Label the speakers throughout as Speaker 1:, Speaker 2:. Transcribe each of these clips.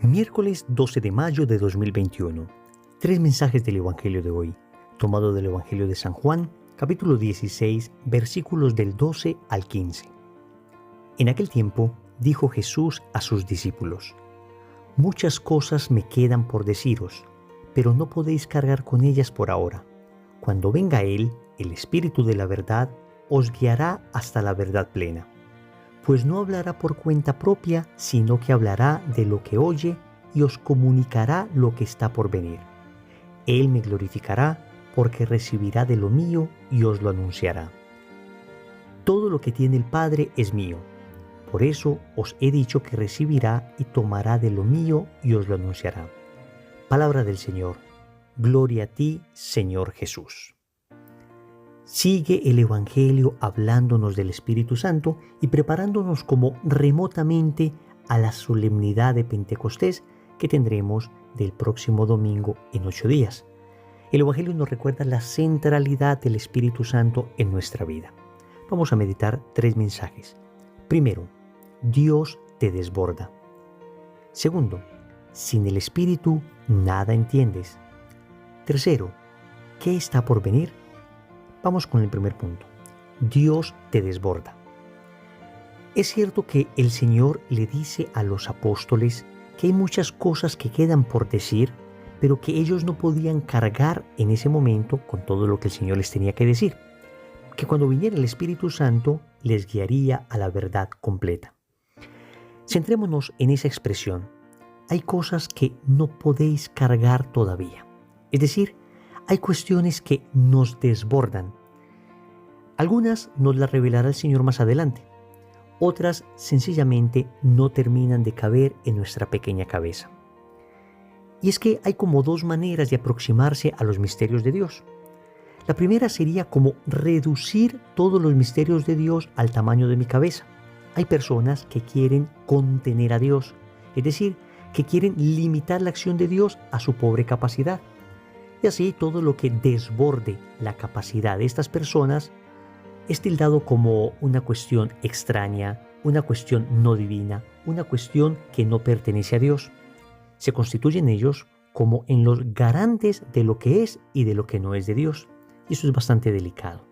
Speaker 1: Miércoles 12 de mayo de 2021. Tres mensajes del Evangelio de hoy, tomado del Evangelio de San Juan, capítulo 16, versículos del 12 al 15. En aquel tiempo dijo Jesús a sus discípulos: Muchas cosas me quedan por deciros, pero no podéis cargar con ellas por ahora. Cuando venga Él, el Espíritu de la verdad, os guiará hasta la verdad plena. Pues no hablará por cuenta propia, sino que hablará de lo que oye y os comunicará lo que está por venir. Él me glorificará, porque recibirá de lo mío y os lo anunciará. Todo lo que tiene el Padre es mío. Por eso os he dicho que recibirá y tomará de lo mío y os lo anunciará. Palabra del Señor. Gloria a ti, Señor Jesús. Sigue el Evangelio hablándonos del Espíritu Santo y preparándonos como remotamente a la solemnidad de Pentecostés que tendremos del próximo domingo en 8 días. El Evangelio nos recuerda la centralidad del Espíritu Santo en nuestra vida. Vamos a meditar tres mensajes. Primero, Dios te desborda. Segundo, sin el Espíritu nada entiendes. Tercero, ¿qué está por venir? Vamos con el primer punto. Dios te desborda. Es cierto que el Señor le dice a los apóstoles que hay muchas cosas que quedan por decir, pero que ellos no podían cargar en ese momento con todo lo que el Señor les tenía que decir. Que cuando viniera el Espíritu Santo les guiaría a la verdad completa. Centrémonos en esa expresión. Hay cosas que no podéis cargar todavía. Es decir, hay cuestiones que nos desbordan. Algunas nos las revelará el Señor más adelante. Otras sencillamente no terminan de caber en nuestra pequeña cabeza. Y es que hay como dos maneras de aproximarse a los misterios de Dios. La primera sería como reducir todos los misterios de Dios al tamaño de mi cabeza. Hay personas que quieren contener a Dios, es decir, que quieren limitar la acción de Dios a su pobre capacidad. Y así todo lo que desborde la capacidad de estas personas es tildado como una cuestión extraña, una cuestión no divina, una cuestión que no pertenece a Dios. Se constituyen ellos como en los garantes de lo que es y de lo que no es de Dios. Y eso es bastante delicado.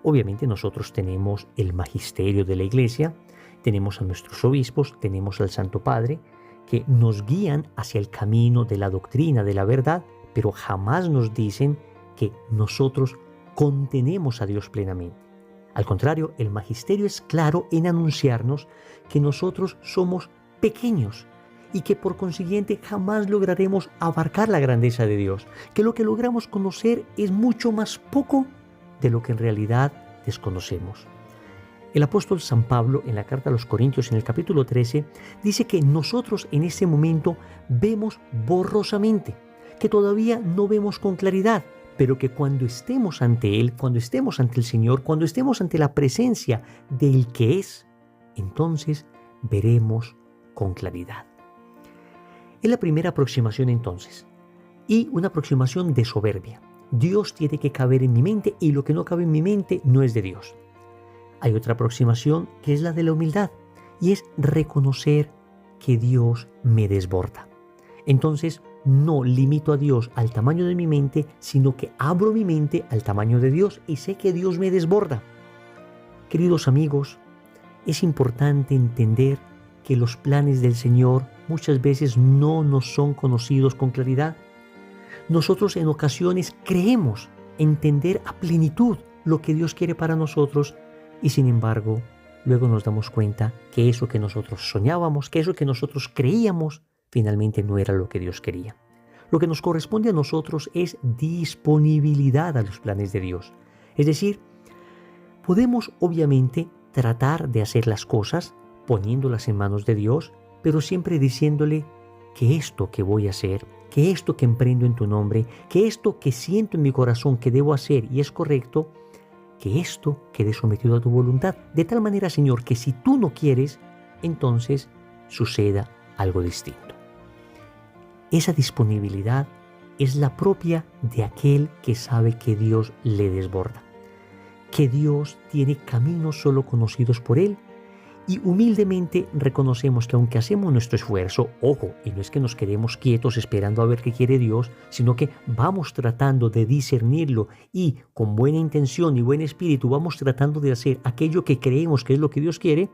Speaker 1: Obviamente nosotros tenemos el magisterio de la Iglesia, tenemos a nuestros obispos, tenemos al Santo Padre, que nos guían hacia el camino de la doctrina, de la verdad, pero jamás nos dicen que nosotros contenemos a Dios plenamente. Al contrario, el magisterio es claro en anunciarnos que nosotros somos pequeños y que por consiguiente jamás lograremos abarcar la grandeza de Dios, que lo que logramos conocer es mucho más poco de lo que en realidad desconocemos. El apóstol San Pablo, en la carta a los Corintios, en el capítulo 13, dice que nosotros en este momento vemos borrosamente, que todavía no vemos con claridad, pero que cuando estemos ante Él, cuando estemos ante el Señor, cuando estemos ante la presencia del que es, entonces veremos con claridad. Es la primera aproximación entonces, y una aproximación de soberbia. Dios tiene que caber en mi mente y lo que no cabe en mi mente no es de Dios. Hay otra aproximación que es la de la humildad, y es reconocer que Dios me desborda. Entonces, no limito a Dios al tamaño de mi mente, sino que abro mi mente al tamaño de Dios y sé que Dios me desborda. Queridos amigos, es importante entender que los planes del Señor muchas veces no nos son conocidos con claridad. Nosotros en ocasiones creemos entender a plenitud lo que Dios quiere para nosotros y sin embargo, luego nos damos cuenta que eso que nosotros soñábamos, que eso que nosotros creíamos, finalmente no era lo que Dios quería. Lo que nos corresponde a nosotros es disponibilidad a los planes de Dios. Es decir, podemos obviamente tratar de hacer las cosas poniéndolas en manos de Dios, pero siempre diciéndole que esto que voy a hacer, que esto que emprendo en tu nombre, que esto que siento en mi corazón que debo hacer y es correcto, que esto quede sometido a tu voluntad. De tal manera, Señor, que si tú no quieres, entonces suceda algo distinto. Esa disponibilidad es la propia de aquel que sabe que Dios le desborda, que Dios tiene caminos solo conocidos por Él y humildemente reconocemos que aunque hacemos nuestro esfuerzo, ojo, y no es que nos quedemos quietos esperando a ver qué quiere Dios, sino que vamos tratando de discernirlo y con buena intención y buen espíritu vamos tratando de hacer aquello que creemos que es lo que Dios quiere,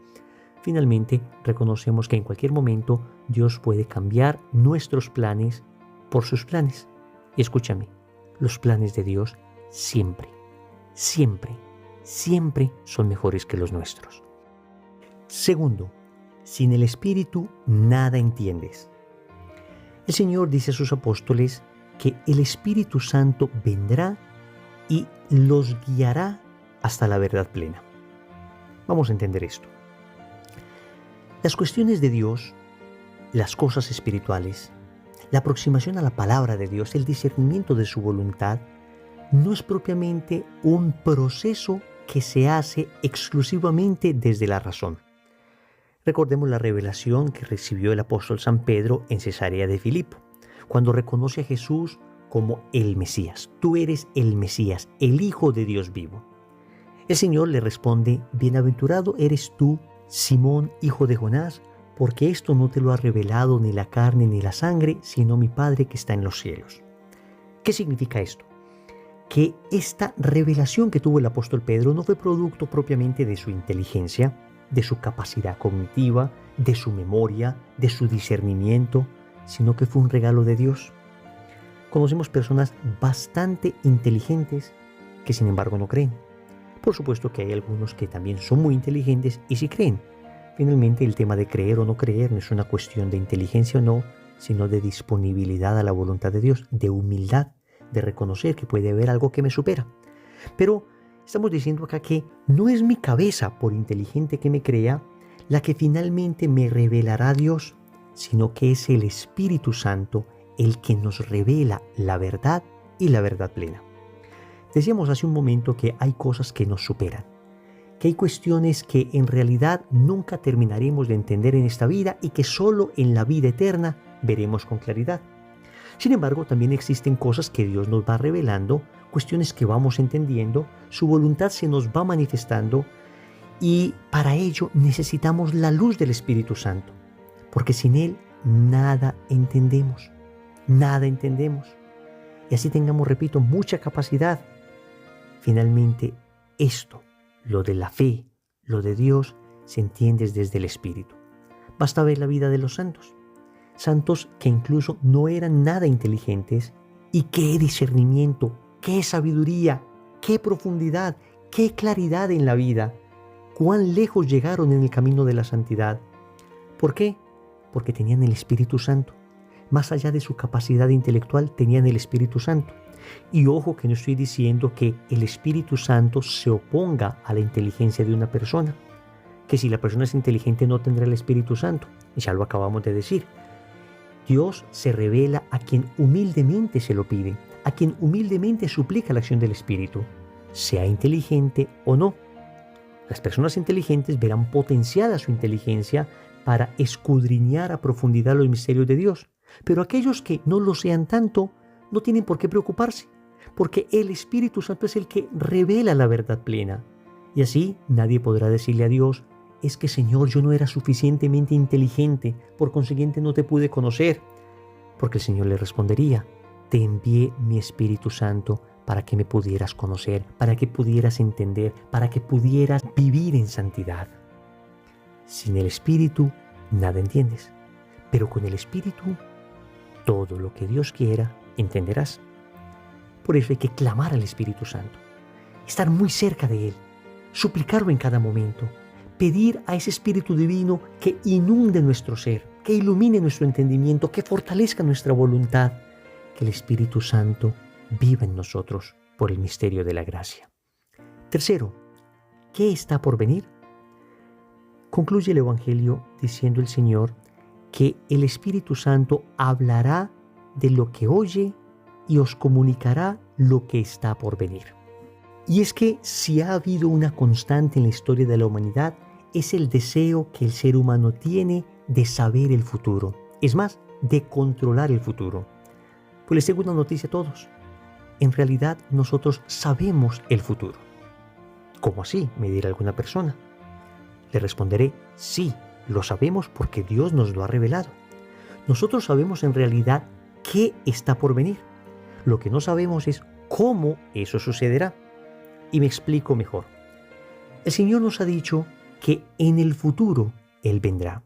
Speaker 1: finalmente reconocemos que en cualquier momento Dios puede cambiar nuestros planes por sus planes. Y escúchame, los planes de Dios siempre, siempre, siempre son mejores que los nuestros. Segundo, sin el Espíritu nada entiendes. El Señor dice a sus apóstoles que el Espíritu Santo vendrá y los guiará hasta la verdad plena. Vamos a entender esto. Las cuestiones de Dios, las cosas espirituales, la aproximación a la palabra de Dios, el discernimiento de su voluntad, no es propiamente un proceso que se hace exclusivamente desde la razón. Recordemos la revelación que recibió el apóstol San Pedro en Cesarea de Filipo, cuando reconoce a Jesús como el Mesías. Tú eres el Mesías, el Hijo de Dios vivo. El Señor le responde, bienaventurado eres tú, Simón, hijo de Jonás, porque esto no te lo ha revelado ni la carne ni la sangre, sino mi Padre que está en los cielos. ¿Qué significa esto? Que esta revelación que tuvo el apóstol Pedro no fue producto propiamente de su inteligencia, de su capacidad cognitiva, de su memoria, de su discernimiento, sino que fue un regalo de Dios. Conocemos personas bastante inteligentes que sin embargo no creen. Por supuesto que hay algunos que también son muy inteligentes y sí creen. Finalmente el tema de creer o no creer no es una cuestión de inteligencia o no, sino de disponibilidad a la voluntad de Dios, de humildad, de reconocer que puede haber algo que me supera. Pero estamos diciendo acá que no es mi cabeza, por inteligente que me crea, la que finalmente me revelará a Dios, sino que es el Espíritu Santo el que nos revela la verdad y la verdad plena. Decíamos hace un momento que hay cosas que nos superan, que hay cuestiones que en realidad nunca terminaremos de entender en esta vida y que solo en la vida eterna veremos con claridad. Sin embargo, también existen cosas que Dios nos va revelando, cuestiones que vamos entendiendo, su voluntad se nos va manifestando y para ello necesitamos la luz del Espíritu Santo, porque sin Él nada entendemos, nada entendemos. Y así tengamos, repito, mucha capacidad. Finalmente, esto, lo de la fe, lo de Dios, se entiende desde el Espíritu. Basta ver la vida de los santos. Santos que incluso no eran nada inteligentes y qué discernimiento, qué sabiduría, qué profundidad, qué claridad en la vida, cuán lejos llegaron en el camino de la santidad. ¿Por qué? Porque tenían el Espíritu Santo. Más allá de su capacidad intelectual, tenían el Espíritu Santo. Y ojo que no estoy diciendo que el Espíritu Santo se oponga a la inteligencia de una persona, que si la persona es inteligente no tendrá el Espíritu Santo. Ya lo acabamos de decir. Dios se revela a quien humildemente se lo pide, a quien humildemente suplica la acción del Espíritu, sea inteligente o no. Las personas inteligentes verán potenciada su inteligencia para escudriñar a profundidad los misterios de Dios, pero aquellos que no lo sean tanto no tienen por qué preocuparse, porque el Espíritu Santo es el que revela la verdad plena. Y así nadie podrá decirle a Dios, es que Señor, yo no era suficientemente inteligente, por consiguiente no te pude conocer. Porque el Señor le respondería, te envié mi Espíritu Santo para que me pudieras conocer, para que pudieras entender, para que pudieras vivir en santidad. Sin el Espíritu nada entiendes, pero con el Espíritu todo lo que Dios quiera entenderás. Por eso hay que clamar al Espíritu Santo, estar muy cerca de Él, suplicarlo en cada momento, pedir a ese Espíritu Divino que inunde nuestro ser, que ilumine nuestro entendimiento, que fortalezca nuestra voluntad, que el Espíritu Santo viva en nosotros por el misterio de la gracia. Tercero, ¿qué está por venir? Concluye el Evangelio diciendo el Señor que el Espíritu Santo hablará de lo que oye y os comunicará lo que está por venir. Y es que si ha habido una constante en la historia de la humanidad, es el deseo que el ser humano tiene de saber el futuro. Es más, de controlar el futuro. Pues les tengo una noticia a todos. En realidad nosotros sabemos el futuro. ¿Cómo así? Me dirá alguna persona. Le responderé, sí, lo sabemos porque Dios nos lo ha revelado. Nosotros sabemos en realidad qué está por venir. Lo que no sabemos es cómo eso sucederá. Y me explico mejor. El Señor nos ha dicho que en el futuro Él vendrá,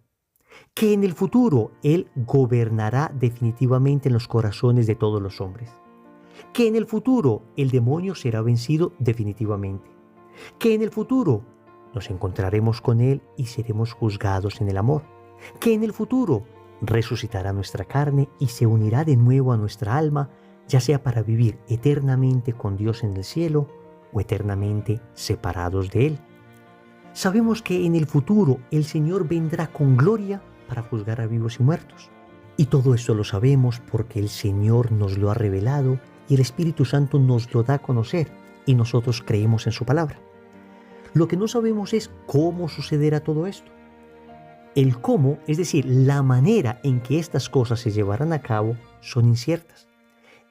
Speaker 1: que en el futuro Él gobernará definitivamente en los corazones de todos los hombres, que en el futuro el demonio será vencido definitivamente, que en el futuro nos encontraremos con Él y seremos juzgados en el amor, que en el futuro resucitará nuestra carne y se unirá de nuevo a nuestra alma, ya sea para vivir eternamente con Dios en el cielo o eternamente separados de Él. Sabemos que en el futuro el Señor vendrá con gloria para juzgar a vivos y muertos. Y todo esto lo sabemos porque el Señor nos lo ha revelado y el Espíritu Santo nos lo da a conocer y nosotros creemos en su palabra. Lo que no sabemos es cómo sucederá todo esto. El cómo, es decir, la manera en que estas cosas se llevarán a cabo, son inciertas.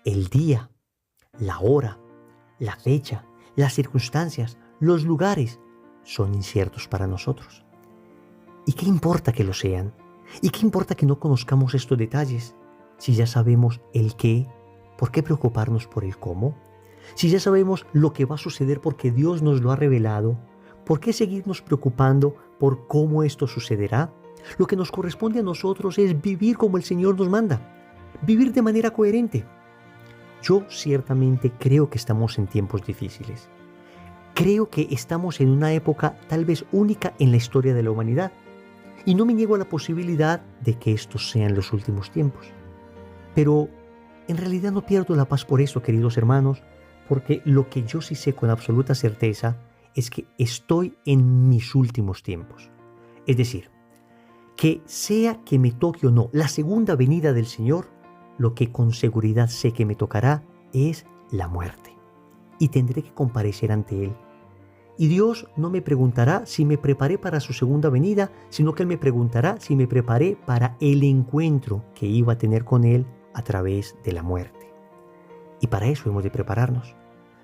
Speaker 1: El día, la hora, la fecha, las circunstancias, los lugares, son inciertos para nosotros. ¿Y qué importa que lo sean? ¿Y qué importa que no conozcamos estos detalles? Si ya sabemos el qué, ¿por qué preocuparnos por el cómo? Si ya sabemos lo que va a suceder porque Dios nos lo ha revelado, ¿por qué seguirnos preocupando por cómo esto sucederá? Lo que nos corresponde a nosotros es vivir como el Señor nos manda, vivir de manera coherente. Yo ciertamente creo que estamos en tiempos difíciles. Creo que estamos en una época tal vez única en la historia de la humanidad. Y no me niego a la posibilidad de que estos sean los últimos tiempos. Pero en realidad no pierdo la paz por eso, queridos hermanos, porque lo que yo sí sé con absoluta certeza es que estoy en mis últimos tiempos. Es decir, que sea que me toque o no la segunda venida del Señor, lo que con seguridad sé que me tocará es la muerte. Y tendré que comparecer ante Él. Y Dios no me preguntará si me preparé para su segunda venida, sino que Él me preguntará si me preparé para el encuentro que iba a tener con Él a través de la muerte. Y para eso hemos de prepararnos.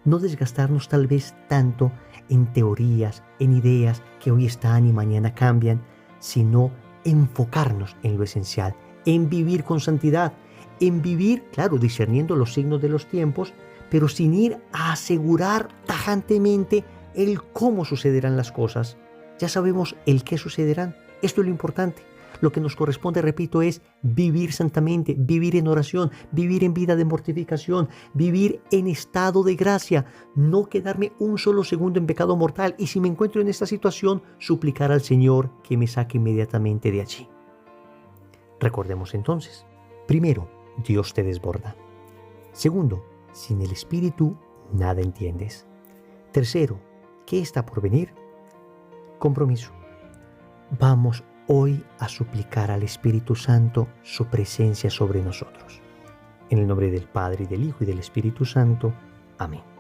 Speaker 1: No desgastarnos tal vez tanto en teorías, en ideas que hoy están y mañana cambian, sino enfocarnos en lo esencial, en vivir con santidad, en vivir, claro, discerniendo los signos de los tiempos, pero sin ir a asegurar tajantemente el cómo sucederán las cosas. Ya sabemos el qué sucederán. Esto es lo importante. Lo que nos corresponde, repito, es vivir santamente, vivir en oración, vivir en vida de mortificación, vivir en estado de gracia, no quedarme un solo segundo en pecado mortal y si me encuentro en esta situación, suplicar al Señor que me saque inmediatamente de allí. Recordemos entonces, primero, Dios te desborda. Segundo, sin el Espíritu nada entiendes. Tercero, ¿qué está por venir? Compromiso. Vamos hoy a suplicar al Espíritu Santo su presencia sobre nosotros. En el nombre del Padre, y del Hijo, y del Espíritu Santo. Amén.